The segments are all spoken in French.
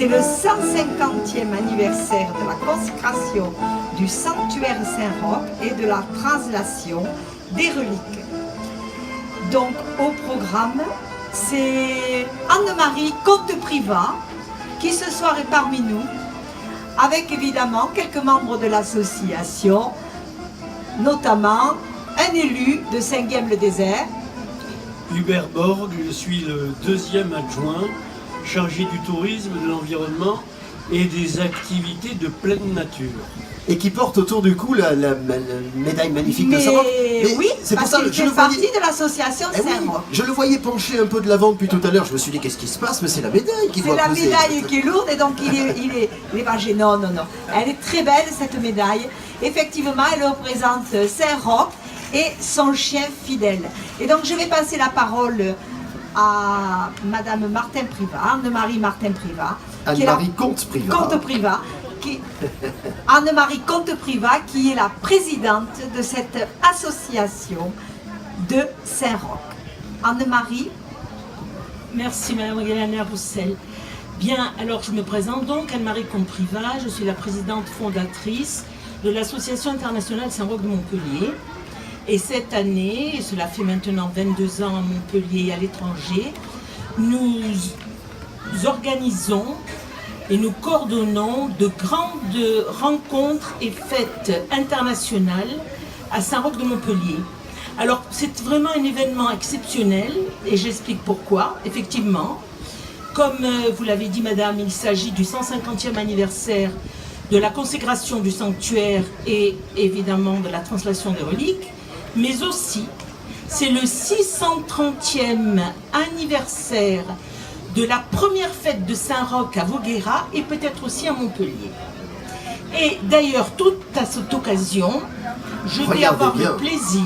C'est le 150e anniversaire de la consécration du sanctuaire Saint-Roch et de la translation des reliques. Donc au programme, c'est Anne-Marie Comte-Privat qui ce soir est parmi nous, avec évidemment quelques membres de l'association, notamment un élu de Saint-Guilhem-le-Désert. Hubert Borg, je suis le deuxième adjoint chargé du tourisme, de l'environnement et des activités de pleine nature. Et qui porte autour du cou la médaille magnifique de Saint-Roch. Oui, c'est parce qu'il fait partie de l'association Saint-Roch. Je le voyais pencher un peu de l'avant depuis tout à l'heure, je me suis dit qu'est-ce qui se passe, mais c'est la médaille qui doit poser. C'est la médaille qui est lourde et donc il est pas gênant, non. Elle est très belle cette médaille. Effectivement, elle représente Saint-Roch et son chien fidèle. Et donc je vais passer la parole à Madame Martin-Privat, Anne-Marie Martin-Privat. Anne-Marie Comte-Privat. Anne-Marie Comte-Privat, qui est la présidente de cette association de Saint-Roch. Anne-Marie. Merci Madame Galana Roussel. Bien, alors je me présente donc, Anne-Marie Comte-Privat, je suis la présidente fondatrice de l'Association internationale Saint-Roch de Montpellier. Et cette année, et cela fait maintenant 22 ans à Montpellier et à l'étranger, nous organisons et nous coordonnons de grandes rencontres et fêtes internationales à Saint-Roch de Montpellier. Alors c'est vraiment un événement exceptionnel et j'explique pourquoi. Effectivement, comme vous l'avez dit madame, il s'agit du 150e anniversaire de la consécration du sanctuaire et évidemment de la translation des reliques, mais aussi c'est le 630e anniversaire de la première fête de Saint-Roch à Vaugirard et peut-être aussi à Montpellier. Et d'ailleurs, toute à cette occasion, je vais avoir le plaisir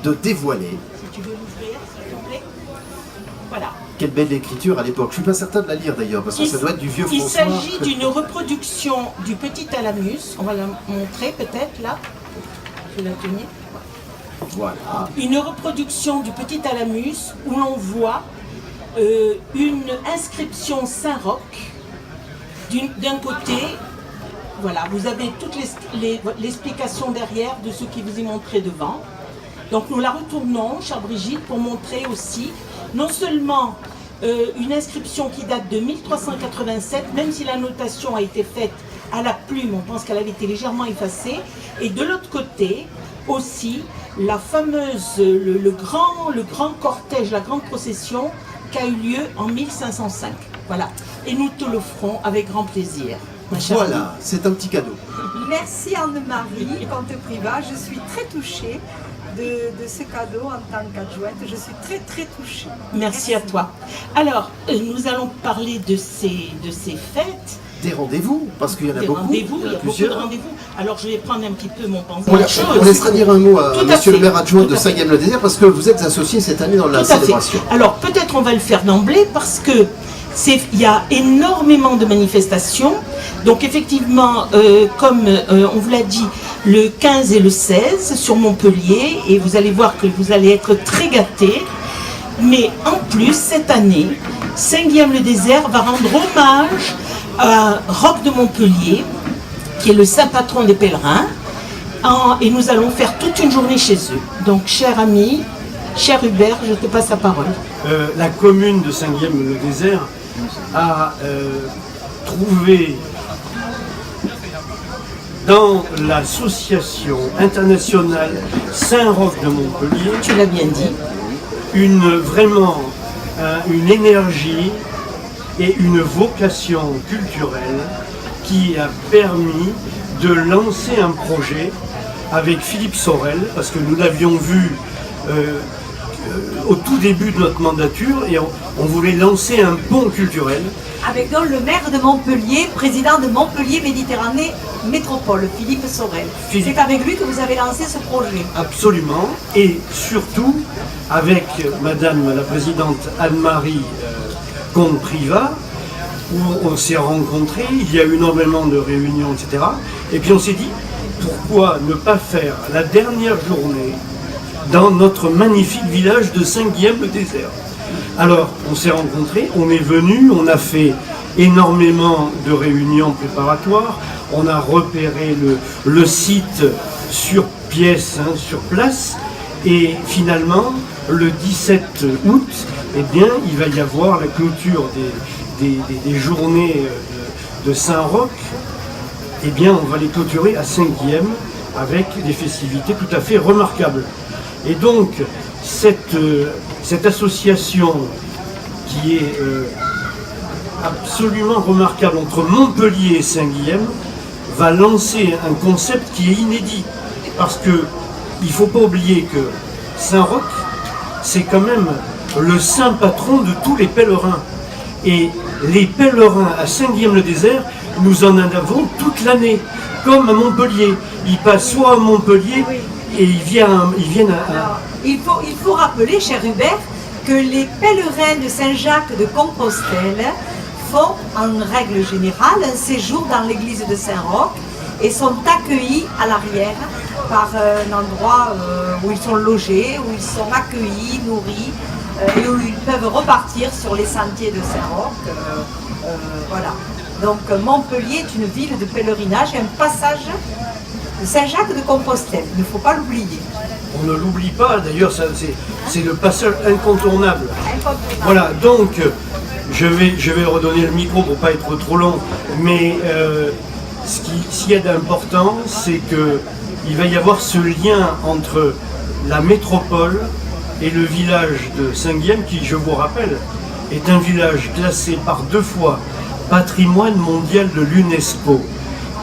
de dévoiler. Si tu veux l'ouvrir, s'il te plaît. Voilà. Quelle belle écriture à l'époque. Je suis pas certain de la lire d'ailleurs, parce que ça doit être du vieux François. Il s'agit d'une reproduction du petit Thalamus. On va la montrer peut-être là. Je vais la tenir. Voilà. Une reproduction du petit Thalamus où l'on voit une inscription Saint-Roch. D'un côté, voilà, vous avez toute l'explication derrière de ce qui vous est montré devant. Donc nous la retournons, chère Brigitte, pour montrer aussi non seulement une inscription qui date de 1387, même si la notation a été faite à la plume, on pense qu'elle avait été légèrement effacée, et de l'autre côté aussi la fameuse, le grand cortège, la grande procession qui a eu lieu en 1505. Voilà, et nous te l'offrons avec grand plaisir. Voilà, c'est un petit cadeau. Merci Anne-Marie Comte-Privat, je suis très touchée de ce cadeau en tant qu'adjointe, je suis très très touchée. Merci à toi. Alors, nous allons parler de ces fêtes. Des rendez-vous, parce qu'il y en a beaucoup. Il y a beaucoup de rendez-vous. Alors, je vais prendre un petit peu mon pansin. On laissera dire un mot à monsieur le maire adjoint de Saint-Guilhem-le-Désert, parce que vous êtes associé cette année dans la célébration. Alors, peut-être on va le faire d'emblée, parce que il y a énormément de manifestations. Donc effectivement, comme on vous l'a dit, le 15 et le 16 sur Montpellier, et vous allez voir que vous allez être très gâtés. Mais en plus, cette année, Saint-Guilhem-le-Désert va rendre hommage à Roch de Montpellier, qui est le saint patron des pèlerins, et nous allons faire toute une journée chez eux. Donc, cher ami, cher Hubert, je te passe la parole. La commune de Saint-Guilhem-le-Désert a trouvé dans l'association internationale Saint-Roch de Montpellier, tu l'as bien dit, vraiment une énergie et une vocation culturelle qui a permis de lancer un projet avec Philippe Sorel, parce que nous l'avions vu au tout début de notre mandature et on voulait lancer un pont culturel. Avec donc le maire de Montpellier, président de Montpellier Méditerranée Métropole, Philippe Sorel. C'est avec lui que vous avez lancé ce projet. Absolument, et surtout avec madame la présidente Anne-Marie Comte-Privat, où on s'est rencontrés, il y a eu énormément de réunions, etc. Et puis on s'est dit, pourquoi ne pas faire la dernière journée dans notre magnifique village de Saint-Guilhem-le-Désert. Alors, on s'est rencontrés, on est venus, on a fait énormément de réunions préparatoires, on a repéré le site sur pièce, sur place, et finalement, le 17 août, eh bien, il va y avoir la clôture des journées de Saint-Roch. Eh bien, on va les clôturer à 5e avec des festivités tout à fait remarquables. Et donc, cette association qui est absolument remarquable entre Montpellier et Saint-Guilhem va lancer un concept qui est inédit. Parce que il ne faut pas oublier que Saint-Roch, c'est quand même le saint patron de tous les pèlerins. Et les pèlerins à Saint-Guilhem-le-Désert, nous en avons toute l'année, comme à Montpellier. Ils passent soit à Montpellier et ils viennent à... Il faut rappeler, cher Hubert, que les pèlerins de Saint-Jacques de Compostelle font en règle générale un séjour dans l'église de Saint-Roch et sont accueillis à l'arrière par un endroit où ils sont logés, où ils sont accueillis, nourris et où ils peuvent repartir sur les sentiers de Saint-Roch. Voilà. Donc Montpellier est une ville de pèlerinage et un passage de Saint-Jacques de Compostelle. Il ne faut pas l'oublier. On ne l'oublie pas, d'ailleurs, c'est le passage incontournable. Voilà, donc je vais redonner le micro pour ne pas être trop long, mais ce qu'il y a d'important, c'est qu'il va y avoir ce lien entre la métropole et le village de Saint-Guilhem, qui, je vous rappelle, est un village classé par 2 fois patrimoine mondial de l'UNESCO,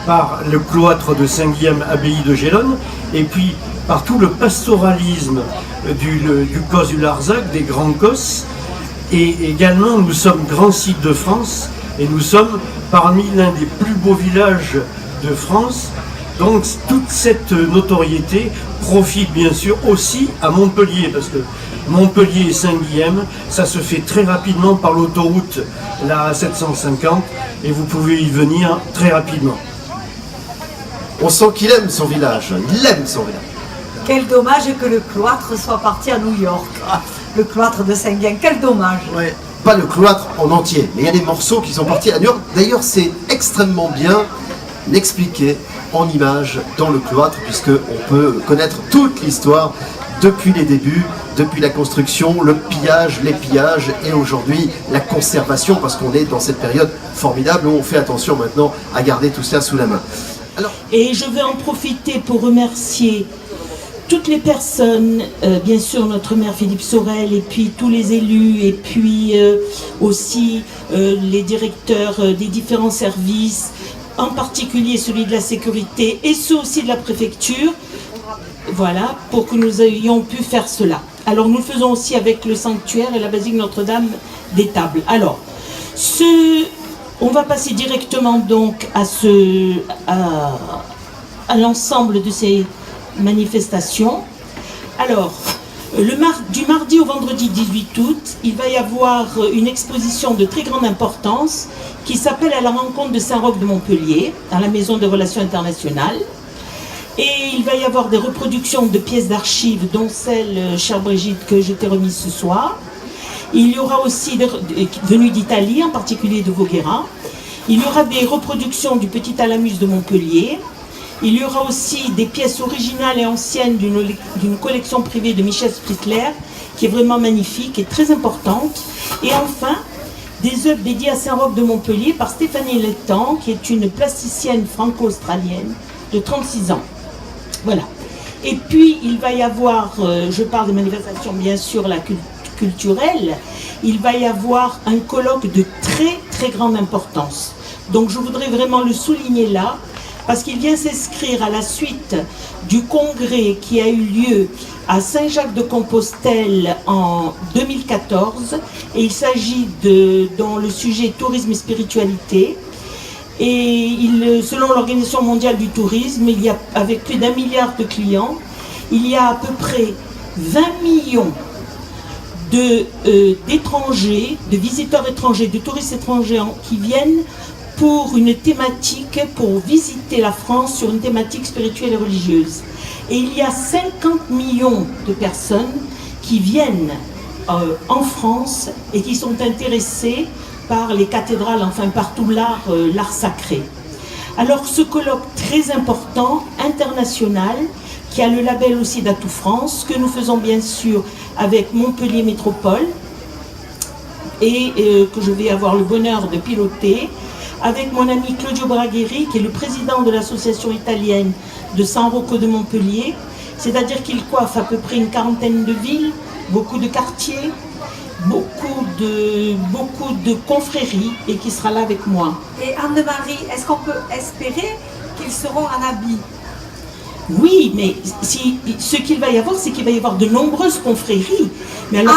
par le cloître de Saint-Guilhem, abbaye de Gélone, et puis par tout le pastoralisme du Cos du Larzac, des Grands Cos, et également nous sommes grand site de France, et nous sommes parmi l'un des plus beaux villages de France. Donc toute cette notoriété profite bien sûr aussi à Montpellier, parce que Montpellier et Saint-Guilhem, ça se fait très rapidement par l'autoroute, la 750, et vous pouvez y venir très rapidement. On sent qu'il aime son village, il aime son village. Quel dommage que le cloître soit parti à New York, le cloître de Saint-Guilhem, quel dommage. Ouais. Pas le cloître en entier, mais il y a des morceaux qui sont partis à New York. D'ailleurs, c'est extrêmement bien expliqué en images dans le cloître, puisqu'on peut connaître toute l'histoire depuis les débuts, depuis la construction, le pillage, les pillages, et aujourd'hui la conservation, parce qu'on est dans cette période formidable où on fait attention maintenant à garder tout ça sous la main. Alors... Et je vais en profiter pour remercier toutes les personnes, bien sûr notre maire Philippe Sorel, et puis tous les élus, et puis aussi les directeurs des différents services, en particulier celui de la sécurité et ceux aussi de la préfecture, voilà, pour que nous ayons pu faire cela. Alors nous le faisons aussi avec le sanctuaire et la basilique Notre-Dame des Tables. Alors, on va passer directement donc à l'ensemble de ces manifestations. Alors, du mardi au vendredi 18 août, il va y avoir une exposition de très grande importance qui s'appelle « À la rencontre de Saint-Roch de Montpellier » dans la Maison des Relations Internationales. Et il va y avoir des reproductions de pièces d'archives, dont celle, chère Brigitte, que je t'ai remise ce soir. Il y aura aussi venues d'Italie, en particulier de Voghera. Il y aura des reproductions du Petit Alamus de Montpellier. Il y aura aussi des pièces originales et anciennes d'une collection privée de Michel Sprickler, qui est vraiment magnifique et très importante. Et enfin, des œuvres dédiées à Saint-Roch de Montpellier par Stéphanie Letang, qui est une plasticienne franco-australienne de 36 ans. Voilà. Et puis, il va y avoir, je parle des manifestations bien sûr culturelles, il va y avoir un colloque de très très grande importance. Donc je voudrais vraiment le souligner là, parce qu'il vient s'inscrire à la suite du congrès qui a eu lieu à Saint-Jacques-de-Compostelle en 2014, et il s'agit dans le sujet tourisme et spiritualité. Et selon l'Organisation mondiale du tourisme, il y a, avec plus d'1 milliard de clients, il y a à peu près 20 millions d'étrangers, de visiteurs étrangers, de touristes étrangers qui viennent pour une thématique, pour visiter la France sur une thématique spirituelle et religieuse. Et il y a 50 millions de personnes qui viennent en France et qui sont intéressés par les cathédrales, enfin par tout l'art sacré. Alors ce colloque très important, international, qui a le label aussi d'Atout France, que nous faisons bien sûr avec Montpellier Métropole et que je vais avoir le bonheur de piloter, avec mon ami Claudio Bragheri, qui est le président de l'association italienne de San Rocco de Montpellier, c'est-à-dire qu'il coiffe à peu près une quarantaine de villes, beaucoup de quartiers, beaucoup de confréries, et qui sera là avec moi. Et Anne-Marie, est-ce qu'on peut espérer qu'ils seront en habit? Oui, mais ce qu'il va y avoir, c'est qu'il va y avoir de nombreuses confréries. Mais alors,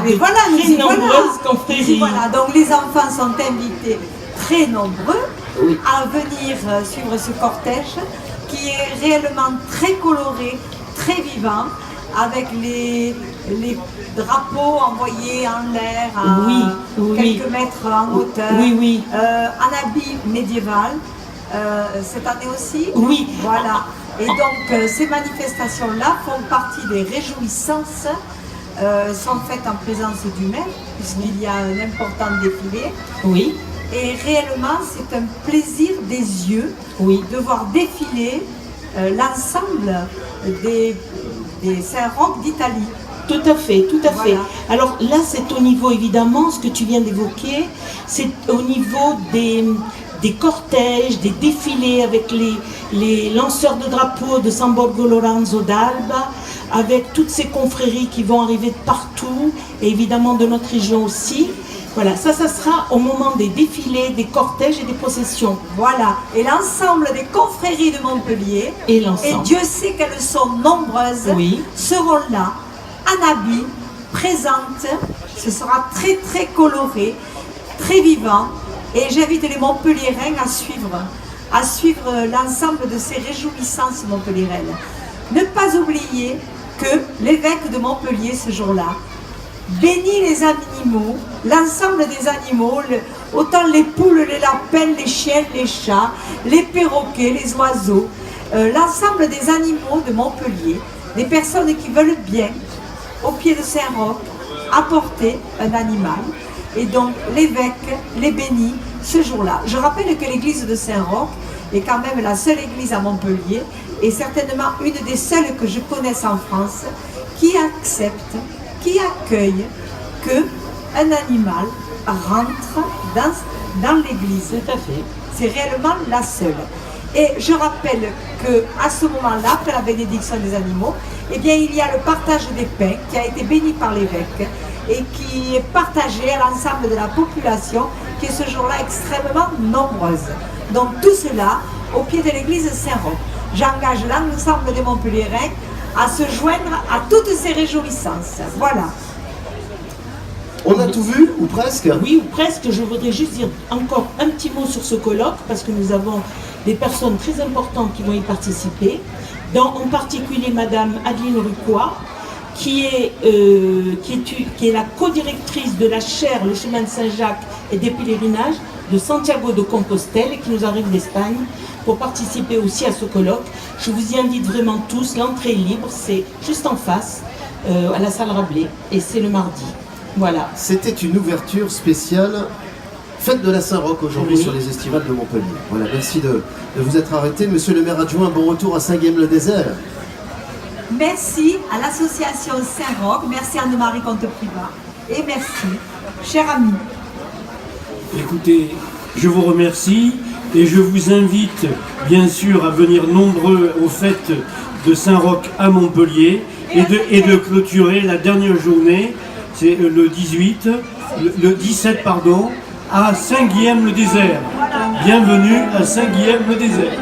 mais voilà, très nombreuses confréries. Voilà, donc les enfants sont invités très nombreux à venir suivre ce cortège qui est réellement très coloré, très vivant, avec les drapeaux envoyés en l'air à quelques mètres en hauteur, en habit médiéval, cette année aussi. Oui. Voilà. Et donc ces manifestations-là font partie des réjouissances, sont faites en présence du maire, puisqu'il y a un important défilé. Oui. Et réellement, c'est un plaisir des yeux de voir défiler l'ensemble des Saint-Roch d'Italie. Tout à fait, tout à fait. Alors là, c'est au niveau, évidemment, ce que tu viens d'évoquer, c'est au niveau des cortèges, des défilés avec les lanceurs de drapeaux de San Borgo Lorenzo d'Alba, avec toutes ces confréries qui vont arriver de partout, et évidemment de notre région aussi. Voilà, ça sera au moment des défilés, des cortèges et des processions. Voilà, et l'ensemble des confréries de Montpellier, et Dieu sait qu'elles sont nombreuses, seront là, en habit, présentes. Ce sera très très coloré, très vivant, et j'invite les Montpelliérains à suivre l'ensemble de ces réjouissances montpelliéraines. Ne pas oublier que l'évêque de Montpellier ce jour-là bénit les animaux, l'ensemble des animaux, autant les poules, les lapins, les chiens, les chats, les perroquets, les oiseaux, l'ensemble des animaux de Montpellier, des personnes qui veulent bien, au pied de Saint-Roch, apporter un animal. Et donc l'évêque les bénit ce jour-là. Je rappelle que l'église de Saint-Roch est quand même la seule église à Montpellier, et certainement une des seules que je connaisse en France, qui accepte, qui accueille qu'un animal rentre dans l'église. Tout à fait. C'est réellement la seule. Et je rappelle qu'à ce moment-là, après la bénédiction des animaux, eh bien, il y a le partage des pains qui a été béni par l'évêque et qui est partagé à l'ensemble de la population qui est ce jour-là extrêmement nombreuse. Donc tout cela au pied de l'église Saint-Roch. J'engage l'ensemble des Montpelliérains à se joindre à toutes ces réjouissances. Voilà. On a tout vu, ou presque? Oui, ou presque. Je voudrais juste dire encore un petit mot sur ce colloque, parce que nous avons des personnes très importantes qui vont y participer, dont en particulier Madame Adeline Rucois, qui est la co-directrice de la chaire Le Chemin de Saint-Jacques et des pèlerinages de Santiago de Compostelle, et qui nous arrive d'Espagne pour participer aussi à ce colloque. Je vous y invite vraiment tous, l'entrée est libre, c'est juste en face, à la salle Rabelais, et c'est le mardi. Voilà. C'était une ouverture spéciale, fête de la Saint-Roch aujourd'hui sur les estivales de Montpellier. Voilà, merci de vous être arrêté. Monsieur le maire adjoint, bon retour à Saint-Guilhem-le-Désert. Merci à l'association Saint-Roch, merci Anne-Marie Comte-Privat, et merci, cher ami. Écoutez, je vous remercie et je vous invite bien sûr à venir nombreux aux fêtes de Saint-Roch à Montpellier et de clôturer la dernière journée, c'est le 17 pardon, à Saint-Guilhem-le-Désert. Bienvenue à Saint-Guilhem-le-Désert.